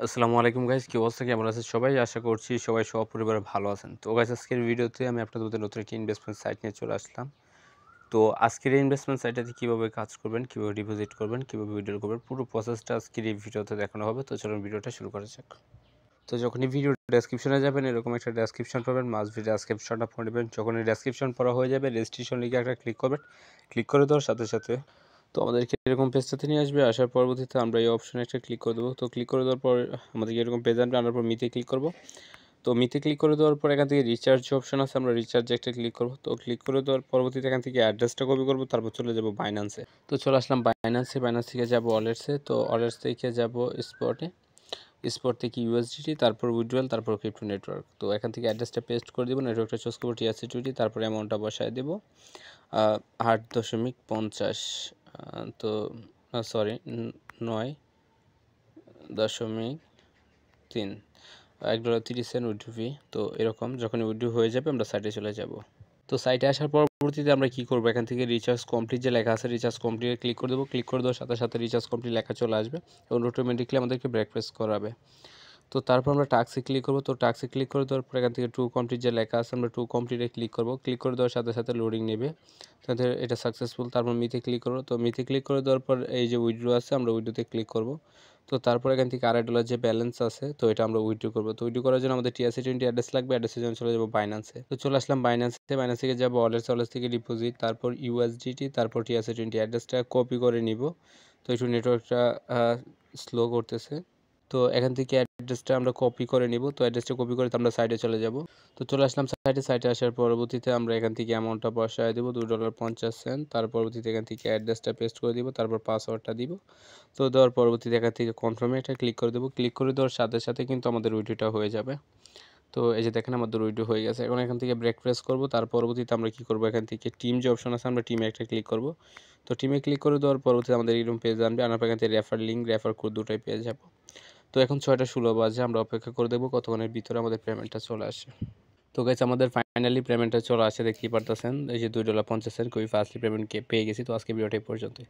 আসসালামু আলাইকুম গাইস, কি অবস্থা, কেমন আছেন সবাই? আশা করছি সবাই সপরিবারে ভালো আছেন। তো গাইস, আজকের ভিডিওতে আমি আপনাদের মধ্যে নতুন একটি ইনভেস্টমেন্ট সাইট নিয়ে চলে আসলাম। তো আজকের এই ইনভেস্টমেন্ট সাইটটাতে কীভাবে কাজ করবেন, কীভাবে ডিপোজিট করবেন, কীভাবে উইথড্র করবেন, পুরো প্রসেসটা আজকের এই ভিডিওতে দেখানো হবে। তো চলুন ভিডিওটা শুরু করা যাক। তো যখনই ভিডিও ডেসক্রিপশনে যাবেন, এরকম একটা ডেসক্রিপশন পাবেন, মাস্ট বি ডেসক্রিপশনটা পড়ে নেবেন। যখনই ডেসক্রিপশন পড়া হয়ে যাবে, রেজিস্ট্রেশন লিখে একটা ক্লিক করবেন। ক্লিক করে দেওয়ার সাথে সাথে তো আমাদেরকে এরকম পেজটাতে নিয়ে আসবে। আসার পরবর্তীতে আমরা এই অপশনে একটা ক্লিক করে দেবো। তো ক্লিক করে দেওয়ার পর আমাদেরকে এরকম পেজ আনবে, আনার পর মিতে ক্লিক করব। তো মিতে ক্লিক করে দেওয়ার পর এখান থেকে রিচার্জ অপশন আছে, আমরা রিচার্জে একটা ক্লিক করব। তো ক্লিক করে দেওয়ার পরবর্তীতে এখান থেকে অ্যাড্রেসটা কপি করব, তারপর চলে যাব বাইন্যান্সে। তো চলে আসলাম বাইন্যান্সে, বাইন্যান্স থেকে যাব ওয়ালেটসে, তো ওয়ালেটস থেকে যাব স্পটে, স্পট থেকে ইউএসডিটি, তারপর উইথড্রয়াল, তারপর ক্রিপ্টো নেটওয়ার্ক। তো এখান থেকে অ্যাড্রেসটা পেস্ট করে দেবো, নেটওয়ার্কটা চুজ করবো TRC20, তারপর অ্যামাউন্টটা বসায় দেবো 8.50, তো সরি 9.3, $1.30 উইথড্র ফি। তো এরকম যখন উইথড্র হয়ে যাবে আমরা সাইটে চলে যাব। তো সাইটে আসার পরবর্তীতে আমরা কী করবো, এখান থেকে রিচার্জ কমপ্লিট যে লেখা আছে, রিচার্জ কমপ্লিটে ক্লিক করে দেবো। ক্লিক করে দেওয়ার সাথে সাথে রিচার্জ কমপ্লিট লেখা চলে আসবে এবং অটোমেটিকলি আমাদেরকে ব্রেক প্রেস করাবে। তো তারপর আমরা টাস্কে ক্লিক করব। তো টাস্কে ক্লিক করে দেওয়ার পর এখান থেকে টু কমপ্লিট যে লেখা আছে, আমরা টু কমপ্লিটে ক্লিক করব। ক্লিক করে দেওয়ার সাথে সাথে লোডিং নেবে, তাতে এটা সাকসেসফুল। তারপর মিতে ক্লিক করব। তো মিতে ক্লিক করে দেওয়ার পর এই যে উইথড্র আছে, আমরা উইথড্রোতে ক্লিক করব। তো তারপর এখান থেকে $2 যে ব্যালেন্স আছে, তো এটা আমরা উইথড্র করব। তো উইথড্র করার জন্য আমাদের TRC20 অ্যাড্রেস লাগবে, অ্যাড্রেসের জন্য চলে যাব বাইন্যান্সে। তো চলে আসলাম বাইন্যান্সে, বাইন্যান্স থেকে যাব ওয়ালেটস, ওয়ালেটস থেকে ডিপোজিট, তারপর USDT, তারপর TRC20 অ্যাড্রেসটা কপি করে নিব। তো একটু নেটওয়ার্কটা স্লো করতেছে। তো এখান থেকে অ্যাড্রেসটা আমরা কপি করে নিব। তো অ্যাড্রেসটা কপি করে আমরা সাইটে চলে যাব। তো চলে আসলাম সাইটে, সাইটে আসার পরবর্তীতে আমরা এখান থেকে অ্যামাউন্টটা বসায় দেবো $2.50। তার পরবর্তীতে এখান থেকে অ্যাড্রেসটা পেস্ট করে দিব, তারপর পাসওয়ার্ডটা দিব। তো দেওয়ার পরবর্তীতে এখান থেকে কনফার্মে একটা ক্লিক করে দেবো। ক্লিক করে দেওয়ার সাথে সাথে কিন্তু আমাদের উইথড্রটা হয়ে যাবে। তো এই যে দেখেন আমাদের উইথড্র হয়ে গেছে। এখন এখান থেকে ব্রেক প্রেস করব। তার পরবর্তীতে আমরা কী করবো, এখান থেকে টিম যে অপশন আছে, আমরা টিমে একটা ক্লিক করব। তো টিমে ক্লিক করে দেওয়ার পরবর্তীতে আমাদের এরকম পেজ আনবে, আনার পর এখান থেকে রেফার লিঙ্ক, রেফার কোড দুটোই পেয়ে যাবো। তো এখন 6টা 16 বাজে, আমরা অপেক্ষা করে দেখব কতক্ষণের ভিতরে আমাদের পেমেন্টটা চলে আসে। তো গাইস, আমাদের ফাইনালি পেমেন্টটা চলে আসে, দেখতেই পারতেছেন। এই যে $2.50 খুবই ফাস্টলি পেমেন্ট পেয়ে গেছি। তো আজকে ভিডিওটা এই পর্যন্তই।